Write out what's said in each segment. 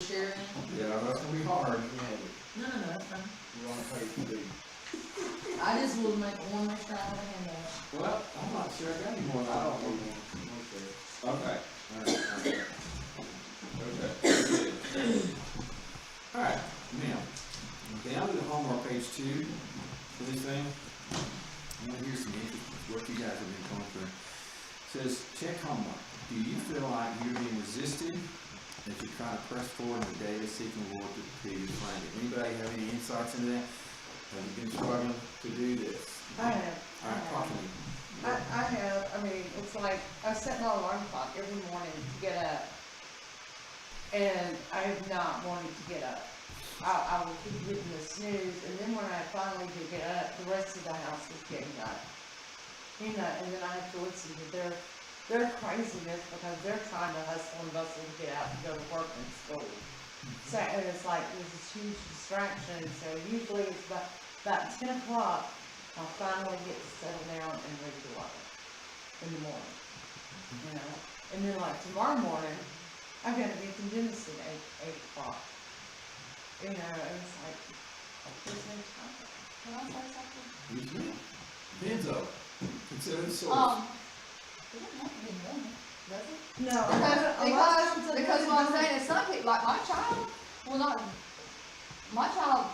Sharing? Yeah, that's gonna be hard. No, that's fine. We're on page two. I just will make one more try to handle it. Well, I'm not sure I got any more. I don't need one. Okay. Alright. Okay. Alright, now, down to the homework, page 2, for this thing. I want to hear some interesting, what you guys have been going through. It says, check homework. Do you feel like you're being resisted as you try to press forward in the day of seeking the Lord to you find it? Anybody have any insights into that? Have you been struggling to do this? I have. Alright, talk to me. I have, I mean, it's like, I set my alarm clock every morning to get up. And I have not wanted to get up. I will keep getting the snooze, and then when I finally do get up, the rest of the house is getting up. You know, and then I have to listen to their craziness because they're trying to hustle and bustle to get out and go to work and school. So, and it's like, there's this huge distraction, so usually it's about 10 o'clock, I'll finally get to settle down and read the Bible in the morning, you know. And then like tomorrow morning, I've got to be convinced at 8 o'clock. You know, and it's like, there's no time. Can I say something? You can. Benzo, consider the source. It doesn't have to be morning, does it? No. Because what I'm saying is some people, like my child, my child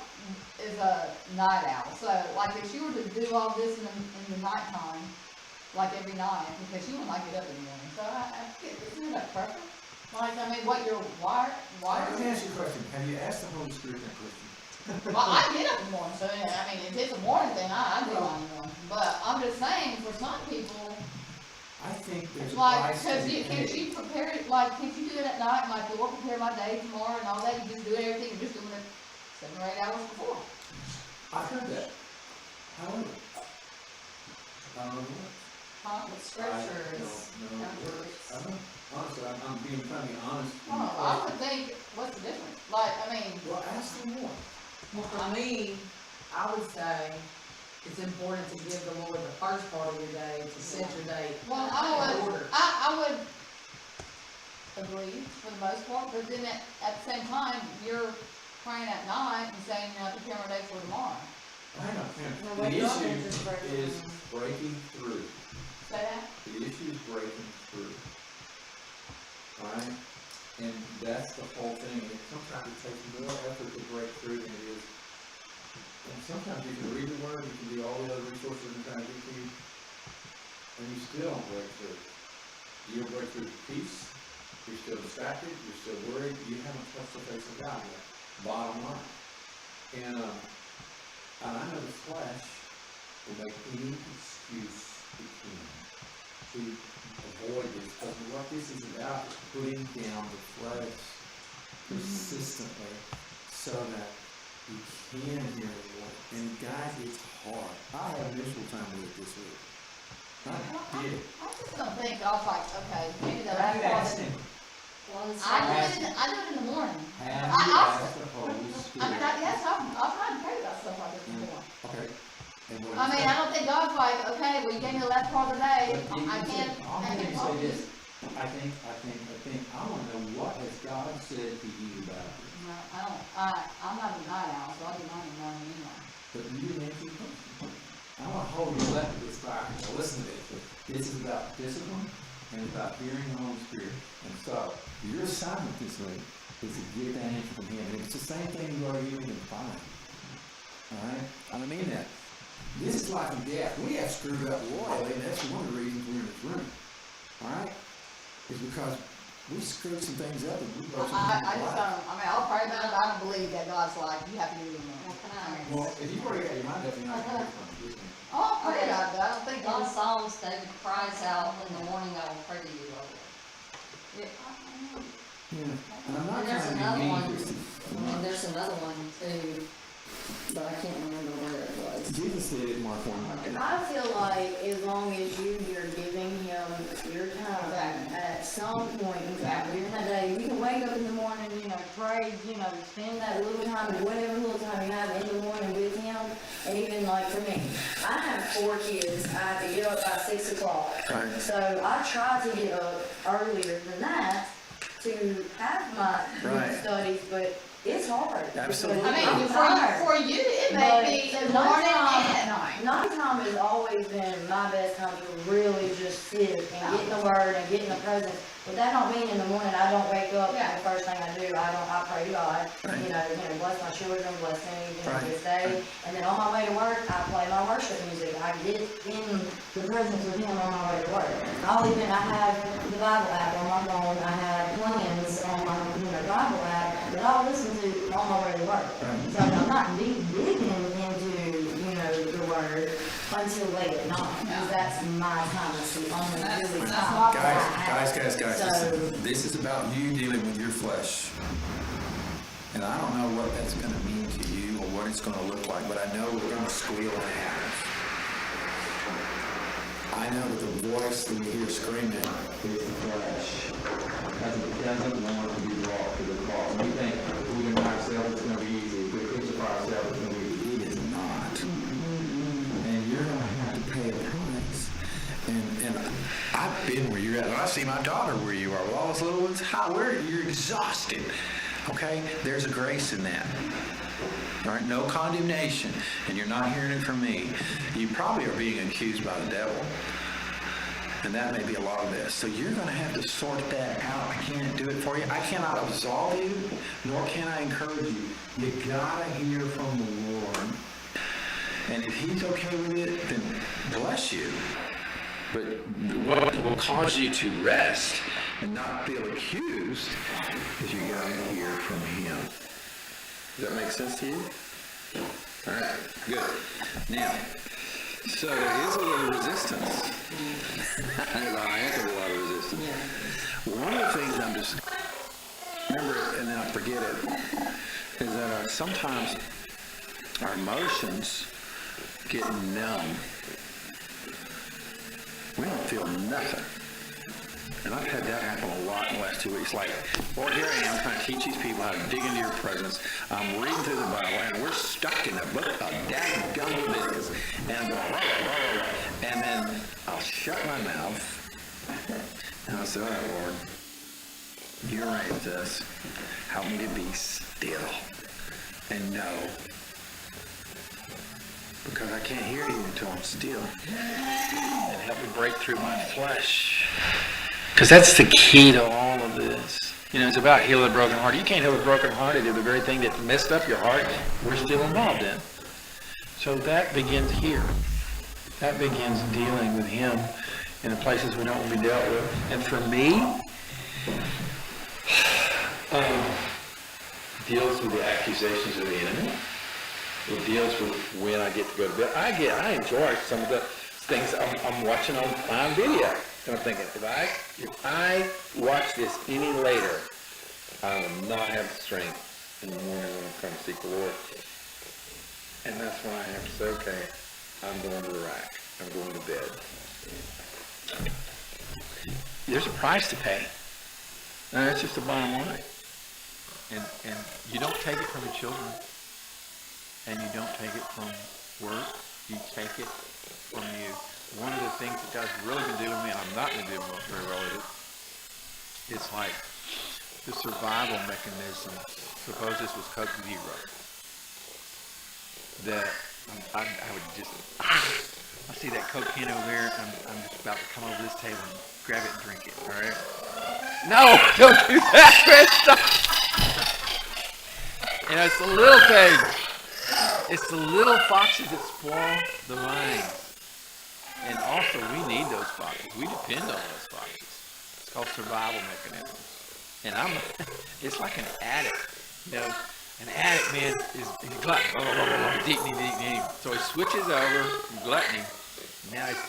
is a night owl, so like if she were to do all this in the nighttime, like every night, because she wouldn't like get up in the morning, so isn't that preference? Like, I mean, what you're wired? Let me ask you a question. Have you asked the Holy Spirit that question? Well, I get up in the morning, so I mean, if it's a morning thing, I do it in the morning, but I'm just saying, for some people, I think there's a like, price cause to be can't paid. you prepare it, like, can't you do it at night, like, Lord, prepare my day tomorrow and all that, you just do everything, you're just doing it 7 or 8 hours before. I've heard that. However, I don't know what. Huh? What scripture is I don't know. Honestly, I'm being trying to be honest. Oh, I would think, what's the difference? Like, I mean, Well, ask them more. Well, for me, I would say it's important to give the Lord the first part of your day, to set your day well, in order. I would agree for the most part, but then at the same time, you're praying at night and saying, you know, prepare my day for tomorrow. Hang on, No, The wake up issue and just pray. is breaking through. Say that? The issue is breaking through. Alright? And that's the whole thing. And sometimes it takes more effort to break through than it is. And sometimes you can read the word, you can do all the other resources I'm trying to get to you, and you still don't break through. You don't break through peace, you're still distracted, you're still worried, you haven't touched the face of God yet. Bottom line. And I know the flesh will make any excuse it can to avoid this, because what this is about is putting down the flesh persistently so that you can hear the Lord. And guys, it's hard. I had a miserable time with it this week. I did. I just don't think, I was like, okay, maybe the Have last you part asked of him? I do it in the morning. Have I- you I- asked the Holy I mean, Spirit? yes, I've tried to pray about stuff like this before. Okay. And what I mean, I don't think God's like, okay, well, you gave me the last part of the day, I can't. I'm going to say this. I think, I want to know what has God said to you about it. No, I'm not a night owl, so I'll do mine in the morning anyway. But you didn't answer the question. I want to hold you left to this fire. Now listen to this. This is about discipline and it's about hearing the Holy Spirit. And so, your assignment this week is to get that answer from Him. And it's the same thing you are hearing in fire. Alright? I mean that. This is life and death. We have screwed up royally, and that's one of the reasons we're in this room. Alright? Is because we screwed some things up and we broke some I things just up. don't, I mean, I'll pray about it, but I don't believe that God's like, you have to do it in the morning. Well, if you've already got your mind up, you're not going to get from it. Just saying. Oh, I'll pray about it, but I don't think In God's. Psalms, David cries out, in the morning I will pray to you, O Lord. Yeah. And I'm not And there's trying to another be mean, one. Christy. And there's another one too, but I can't remember where it was. Jesus did it, Mark 1. I feel like as long as you're giving him your time, at some point during the day, you can wake up in the morning, pray, spend that little time, whatever little time you have in the morning with him. And even like for me, I have 4 kids, I have to get up by 6 o'clock. Right. So I try to get up earlier than that to have my Right. studies, but it's hard. Absolutely. I mean, I'm tired. for you, it But may be so the morning nighttime- and at night. Nighttime has always been my best time to really just sit and get in the word and get in the presence. But that don't mean in the morning I don't wake up and the first thing I do, I pray to God, you know, bless my children, bless me, Right. this day. And then on my way to work, I play my worship music. I get in the presence with Him on my way to work. I have the Bible app on my phone, I have plans on my, Bible app that I'll listen to on my way to work. So I'm not deep digging into, the word until late at night, because that's my time, that's the only really time that I have. Guys, So- this is about you dealing with your flesh. And I don't know what that's gonna mean to you or what it's gonna look like, but I know we're gonna squeal when it happens. I know that the voice that we hear screaming is the flesh. Doesn't want to be brought to the cross. We think if we can ourselves, it's gonna be easy. If we crucify ourselves, it's gonna be easy. It is not. And you're gonna have to pay a price. And I've been where you're at. And I see my daughter where you are with all those little ones. You're exhausted. Okay? There's a grace in that. All right? No condemnation. And you're not hearing it from me. You probably are being accused by the devil. And that may be a lot of this. So you're going to have to sort that out. I can't do it for you. I cannot absolve you, nor can I encourage you. You got to hear from the Lord. And if He's okay with it, then bless you. But what will cause you to rest and not feel accused is you got to hear from Him. Does that make sense to you? All right, good. Now, so there is a little resistance. There's a heck of a lot of resistance. One of the things I'm just, remember it and then I forget it, is that sometimes our emotions get numb. We don't feel nothing. And I've had that happen a lot in the last 2 weeks. Like, well, here I am trying to teach these people how to dig into your presence. I'm reading through the Bible, and we're stuck in a book of dadgum business. And blah, blah, blah, blah. And then I'll shut my mouth, and I'll say, all right, Lord, you raised us. Help me to be still and know. Because I can't hear you until I'm still. And help me break through my flesh. Because that's the key to all of this. It's about healing a broken heart. You can't heal a broken heart if the very thing that messed up your heart, we're still involved in. So that begins here. That begins dealing with Him in the places we don't want to be dealt with. And for me, deals with the accusations of the enemy. It deals with when I get to go to bed. I enjoy some of the things I'm watching on Prime Video. And I'm thinking, if I watch this any later, I will not have the strength in the morning when I'm trying to seek the Lord. And that's when I have to say, okay, I'm going to the rack. I'm going to bed. There's a price to pay. And that's just the bottom line. And you don't take it from your children. And you don't take it from work. You take it from you. One of the things that God's really been doing with me, and I'm not going to do very well with it, it's like the survival mechanism. Suppose this was Coke Zero. That I would just, I see that Coke can over there, and I'm just about to come over this table and grab it and drink it, all right? No, don't do that, Chris, stop. It's the little things. It's the little foxes that spoil the vine. And also, we need those foxes. We depend on those foxes. It's called survival mechanisms. And it's like an addict. An addict, man, is glutton. Deep. So he switches over from gluttony. Now he's